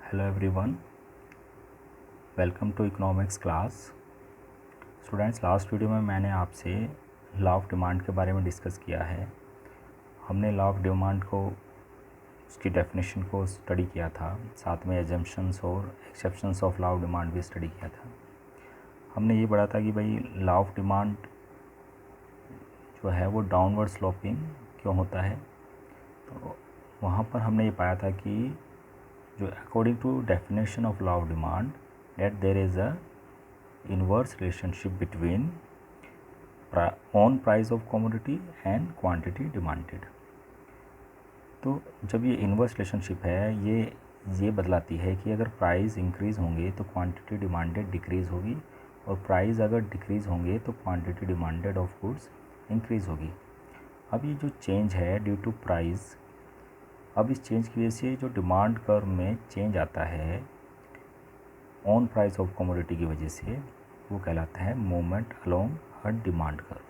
Hello everyone, welcome to economics class. Students, last video में मैंने आपसे लॉ ऑफ डिमांड के बारे में डिस्कस किया है। हमने लॉ ऑफ डिमांड को, उसकी डेफिनेशन को स्टडी किया था, साथ में एजम्पशंस और exceptions of law of demand भी स्टडी किया था। हमने ये पढ़ा था कि भाई लॉ ऑफ डिमांड जो है वो डाउनवर्ड स्लोपिंग क्यों होता है। तो वहाँ पर हमने ये पाया था कि जो according to definition of law of demand that there is a inverse relationship between on price of commodity and quantity demanded। तो जब ये इन्वर्स रिलेशनशिप है ये बतलाती है कि अगर प्राइस इंक्रीज़ होंगे तो क्वांटिटी डिमांडेड डिक्रीज़ होगी, और प्राइस अगर डिक्रीज़ होंगे तो quantity demanded of goods increase होगी। अब ये जो चेंज है ड्यू टू प्राइस, अब इस चेंज की वजह से जो डिमांड कर्व में चेंज आता है ऑन प्राइस ऑफ कमोडिटी की वजह से, वो कहलाता है movement along a demand curve.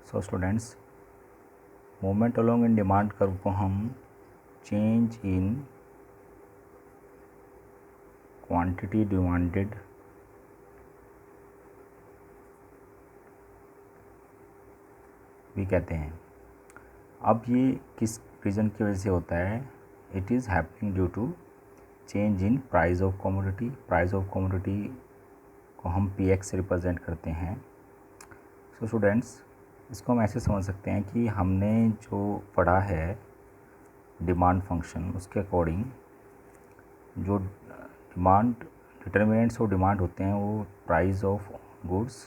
So students, movement along in demand curve को हम चेंज इन क्वांटिटी डिमांडेड भी कहते हैं। अब ये किस रीज़न की वजह से होता है? It is happening due to change in price of commodity. Price of commodity को हम PX से रिप्रेजेंट करते हैं। सो स्टूडेंट्स, इसको हम ऐसे समझ सकते हैं कि हमने जो पढ़ा है डिमांड फंक्शन, उसके अकॉर्डिंग जो डिमांड डिटर्मिनेंट्स ऑफ डिमांड होते हैं वो price of goods,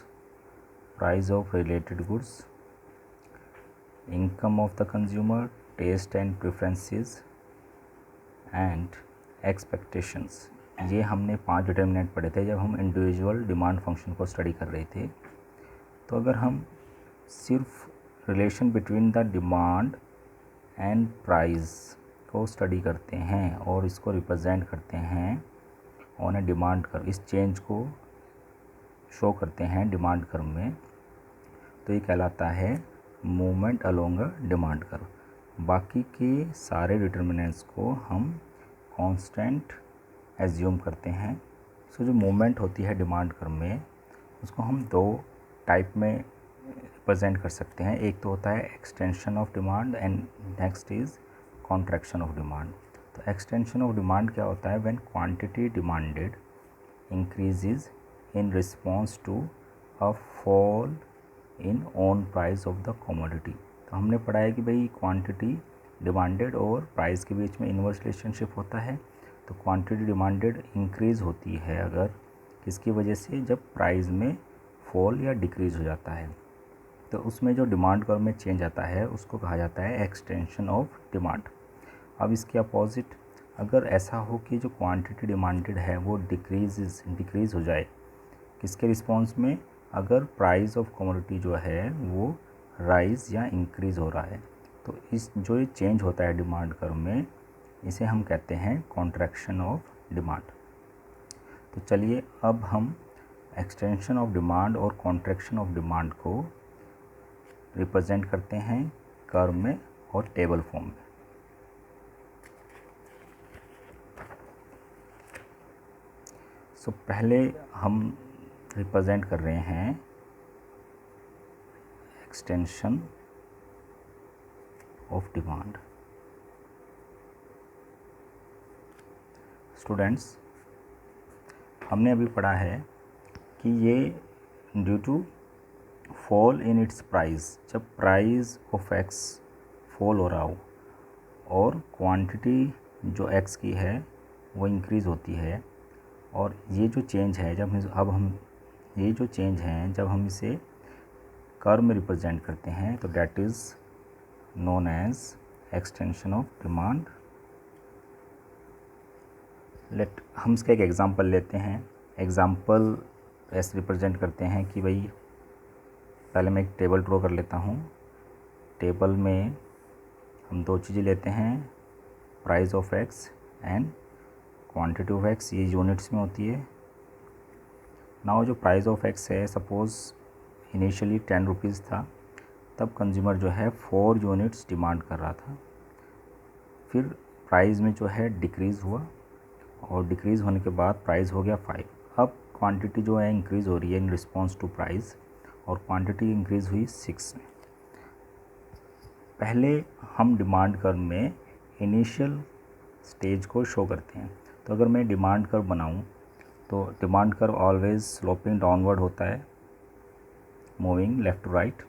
price of related goods, income of the consumer, taste and preferences and expectations. ये हमने 5 डिटर्मिनेंट पढ़े थे जब हम इंडिविजुअल डिमांड फंक्शन को स्टडी कर रहे थे। तो अगर हम सिर्फ relation between the demand and price को स्टडी करते हैं और इसको रिप्रेजेंट करते हैं ऑन ए डिमांड कर्व, इस चेंज को शो करते हैं डिमांड कर्व में, तो ये कहलाता है movement along a demand curve. बाकी के सारे डिटर्मिनेंट्स को हम कांस्टेंट एज्यूम करते हैं। सो जो मूवमेंट होती है डिमांड कर्व में, उसको हम 2 टाइप में रिप्रेजेंट कर सकते हैं। एक तो होता है extension of demand and next is contraction of demand. तो एक्सटेंशन ऑफ डिमांड क्या होता है? When quantity demanded increases in response to a fall in on price of the commodity. तो हमने पढ़ा है कि भाई क्वांटिटी डिमांडेड और प्राइस के बीच में इन्वर्स रिलेशनशिप होता है। तो क्वांटिटी डिमांडेड इंक्रीज़ होती है अगर किसकी वजह से? जब प्राइस में फॉल या डिक्रीज़ हो जाता है, तो उसमें जो डिमांड कर्व में चेंज आता है उसको कहा जाता है एक्सटेंशन ऑफ डिमांड। अब इसके अपोजिट, अगर ऐसा हो कि जो क्वांटिटी डिमांडेड है वो डिक्रीज़ हो जाए, किसके रिस्पॉन्स में? अगर प्राइस ऑफ कमोडिटी जो है वो राइज़ या इंक्रीज़ हो रहा है, तो इस जो ये चेंज होता है डिमांड कर्व में, इसे हम कहते हैं कॉन्ट्रैक्शन ऑफ डिमांड। तो चलिए अब हम एक्सटेंशन ऑफ डिमांड और कॉन्ट्रैक्शन ऑफ डिमांड को रिप्रेजेंट करते हैं कर्व में और टेबल फॉर्म में। सो पहले हम रिप्रेजेंट कर रहे हैं एक्सटेंशन ऑफ डिमांड। स्टूडेंट्स, हमने अभी पढ़ा है कि ये due to fall in its price, जब प्राइस ऑफ एक्स फॉल हो रहा हो और क्वांटिटी जो एक्स की है वो इंक्रीज़ होती है, और ये जो चेंज है जब हम इसे कर्व में रिप्रेजेंट करते हैं, तो that is known as extension of demand. हम इसका एक एग्जांपल लेते हैं। एग्जांपल ऐसे रिप्रेजेंट करते हैं कि भाई, पहले मैं एक टेबल ड्रॉ कर लेता हूँ। टेबल में हम 2 चीज़ें लेते हैं, price of x and quantity of x, ये यूनिट्स में होती है। नाउ जो प्राइस ऑफ एक्स है, सपोज़ इनिशियली 10 रुपीज़ था, तब कंज्यूमर जो है 4 यूनिट्स डिमांड कर रहा था। फिर प्राइस में जो है डिक्रीज़ हुआ और डिक्रीज़ होने के बाद प्राइस हो गया 5। अब क्वांटिटी जो है इंक्रीज़ हो रही है इन रिस्पॉन्स टू प्राइस और क्वांटिटी इंक्रीज़ हुई 6 में। पहले हम डिमांड कर्व में इनिशियल स्टेज को शो करते हैं। तो अगर मैं डिमांड कर्व बनाऊं तो demand curve always sloping downward होता है, moving left to right.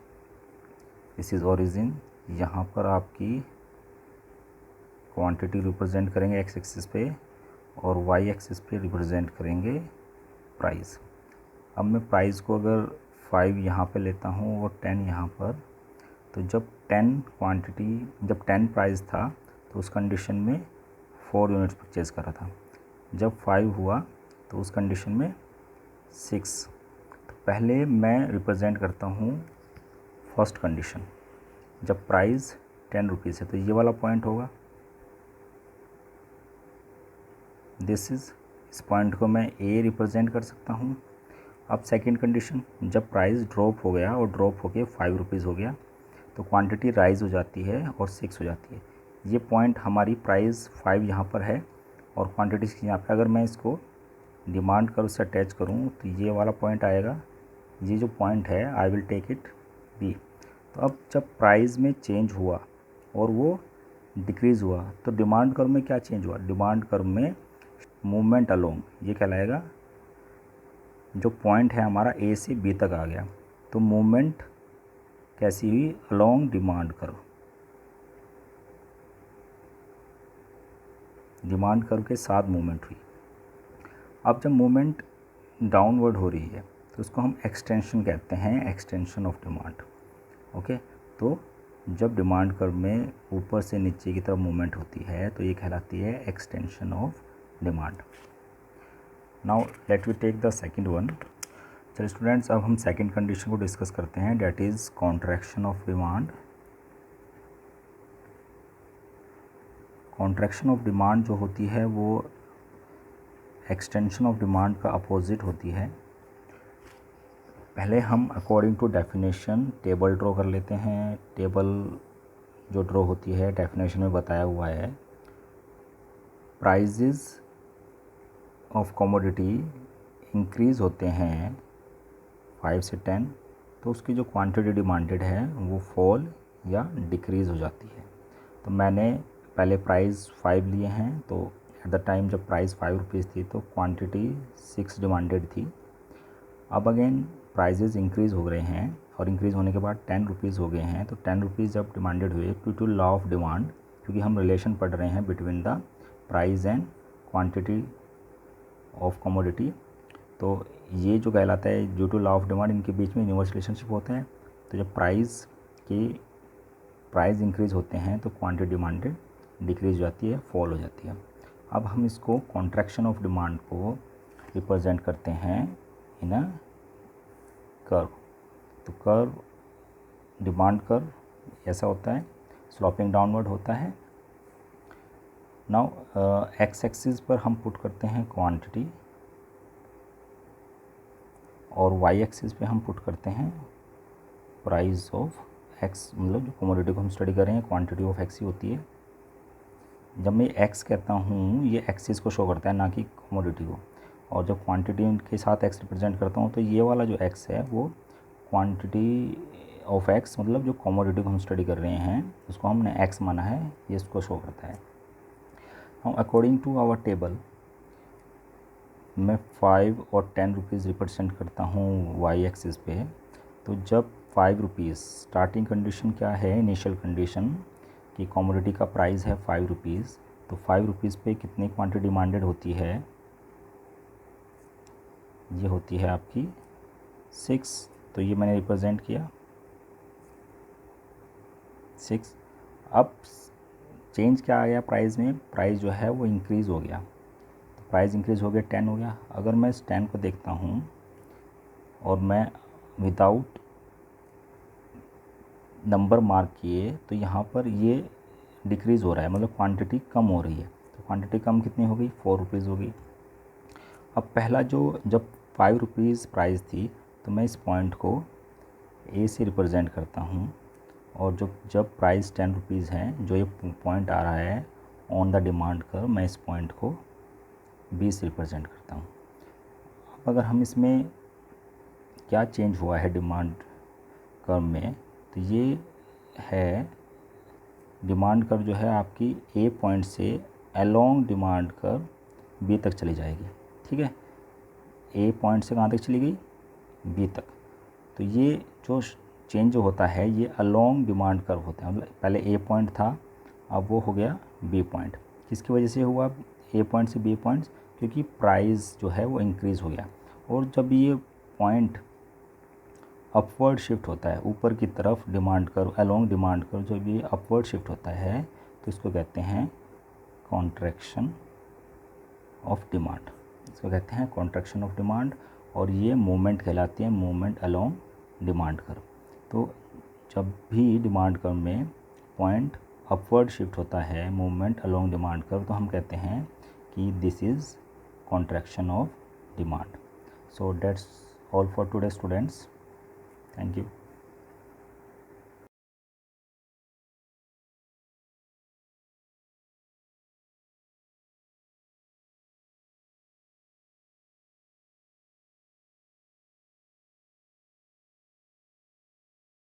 This is origin. यहाँ पर आपकी क्वांटिटी रिप्रेजेंट करेंगे एक्स एक्सिस पे और वाई एक्सिस पे रिप्रेजेंट करेंगे प्राइस। अब मैं प्राइस को अगर 5 यहाँ पे लेता हूँ और 10 यहाँ पर, तो जब 10 प्राइस था तो उस कंडीशन में 4 यूनिट्स परचेज़ करा था। जब 5 हुआ तो उस कंडीशन में 6। तो पहले मैं रिप्रेजेंट करता हूँ फर्स्ट कंडीशन, जब प्राइस 10 रुपीज़ है तो ये वाला पॉइंट होगा। इस पॉइंट को मैं ए रिप्रेजेंट कर सकता हूँ। अब सेकंड कंडीशन, जब प्राइस ड्रॉप हो गया और ड्रॉप होके 5 रुपीज़ हो गया तो क्वांटिटी राइज़ हो जाती है और 6 हो जाती है। ये पॉइंट हमारी प्राइस 5 यहाँ पर है और क्वांटिटी यहाँ पर। अगर मैं इसको डिमांड कर्व से अटैच करूँ तो ये वाला पॉइंट आएगा। ये जो पॉइंट है I will take it B. तो अब जब प्राइस में चेंज हुआ और वो डिक्रीज़ हुआ तो डिमांड कर्व में क्या चेंज हुआ? डिमांड कर्व में मूवमेंट अलोंग, ये कहलाएगा जो पॉइंट है हमारा ए से बी तक आ गया। तो मूवमेंट कैसी हुई? Along demand curve. Demand curve के साथ मूवमेंट हुई। अब जब मूवमेंट डाउनवर्ड हो रही है तो उसको हम एक्सटेंशन कहते हैं, एक्सटेंशन ऑफ डिमांड। ओके, तो जब डिमांड कर्व में ऊपर से नीचे की तरफ मूवमेंट होती है तो ये कहलाती है extension of demand. Now let we take the second one. चलिए स्टूडेंट्स, अब हम सेकंड कंडीशन को डिस्कस करते हैं, that is contraction of demand. Contraction of demand जो होती है वो एक्सटेंशन ऑफ डिमांड का अपोजिट होती है। पहले हम according to definition table draw कर लेते हैं। टेबल जो ड्रॉ होती है डेफिनेशन में बताया हुआ है, प्राइजेज़ ऑफ कमोडिटी इंक्रीज़ होते हैं 5 से 10 तो उसकी जो क्वांटिटी डिमांडेड है वो फॉल या डिक्रीज़ हो जाती है। तो मैंने पहले प्राइस 5 लिए हैं, तो एट द टाइम जब प्राइस 5 रुपीज़ थी तो क्वांटिटी 6 डिमांडेड थी। अब अगेन प्राइजेज़ इंक्रीज़ हो रहे हैं और इंक्रीज़ होने के बाद 10 रुपीज़ हो गए हैं। तो 10 रुपीज़ जब डिमांडेड हुए due to law of demand, क्योंकि हम रिलेशन पढ़ रहे हैं between the price and quantity of commodity, तो ये जो कहलाता है due to law of demand, इनके बीच में यूनिवर्स रिलेशनशिप होता है। तो जब प्राइस इंक्रीज़ होते हैं तो क्वांटिटी डिमांडेड डिक्रीज़ हो जाती है, फॉल हो जाती है। अब हम इसको कॉन्ट्रैक्शन ऑफ डिमांड को रिप्रेजेंट करते हैं इन अ कर्व। तो कर्व, डिमांड कर्व ऐसा होता है, स्लोपिंग डाउनवर्ड होता है। नाउ एक्स एक्सिस पर हम पुट करते हैं क्वांटिटी और वाई एक्सिस पे हम पुट करते हैं प्राइस ऑफ एक्स, मतलब जो कमोडिटी को हम स्टडी कर रहे हैं क्वांटिटी ऑफ एक्स ही होती है। जब मैं एक्स कहता हूँ ये एक्सिस को शो करता है, ना कि कमोडिटी को। और जब क्वांटिटी के साथ एक्स रिप्रेजेंट करता हूँ तो ये वाला जो एक्स है वो क्वांटिटी ऑफ एक्स, मतलब जो कमोडिटी को हम स्टडी कर रहे हैं उसको हमने एक्स माना है, ये इसको शो करता है। Now according to our table मैं 5 और 10 रुपीज़ रिप्रेजेंट करता हूँ वाई एक्सिस पे। तो जब 5 रुपीज़, स्टार्टिंग कंडीशन क्या है, इनिशियल कंडीशन कि कमोडिटी का प्राइस है 5 रुपीज़, तो 5 रुपीज़ पे कितनी क्वांटिटी डिमांडेड होती है? ये होती है आपकी 6। तो ये मैंने रिप्रेजेंट किया 6। अब चेंज क्या आ गया प्राइस में? प्राइस जो है वो इंक्रीज़ हो गया, तो प्राइस इंक्रीज़ हो गया, 10 हो गया। अगर मैं इस 10 को देखता हूँ और मैं विदाउट नंबर मार्क किए तो यहाँ पर ये डिक्रीज़ हो रहा है, मतलब क्वांटिटी कम हो रही है। तो क्वांटिटी कम कितनी हो गई? 4 रुपीज़ हो गई। अब पहला जब 5 रुपीज़ प्राइस थी तो मैं इस पॉइंट को ए से रिप्रेजेंट करता हूँ, और जब प्राइस 10 रुपीज़ है, जो ये पॉइंट आ रहा है ऑन द डिमांड कर्व, मैं इस पॉइंट को 20 रिप्रेजेंट करता हूँ। अब अगर हम इसमें क्या चेंज हुआ है डिमांड कर्व में, तो ये है डिमांड कर्व जो है आपकी ए पॉइंट से अलोंग डिमांड कर्व बी तक चली जाएगी। ठीक है, ए पॉइंट से कहाँ तक चली गई, बी तक। तो ये जो चेंज होता है ये अलोंग डिमांड कर्व होता है, मतलब पहले ए पॉइंट था, अब वो हो गया बी पॉइंट। किसकी वजह से हुआ ए पॉइंट से बी पॉइंट, क्योंकि प्राइस जो है वो इंक्रीज़ हो गया। और जब ये पॉइंट अपवर्ड शिफ्ट होता है ऊपर की तरफ demand curve, along demand curve, जब ये अपवर्ड शिफ्ट होता है तो इसको कहते हैं कॉन्ट्रैक्शन ऑफ डिमांड, इसको कहते हैं कॉन्ट्रैक्शन ऑफ डिमांड। और ये मूवमेंट कहलाती है, मूवमेंट अलोंग डिमांड कर्व। तो जब भी डिमांड कर्व में पॉइंट अपवर्ड शिफ्ट होता है, मूवमेंट अलोंग डिमांड कर्व, तो हम कहते हैं कि this is contraction of demand. So that's all for today students, thank you.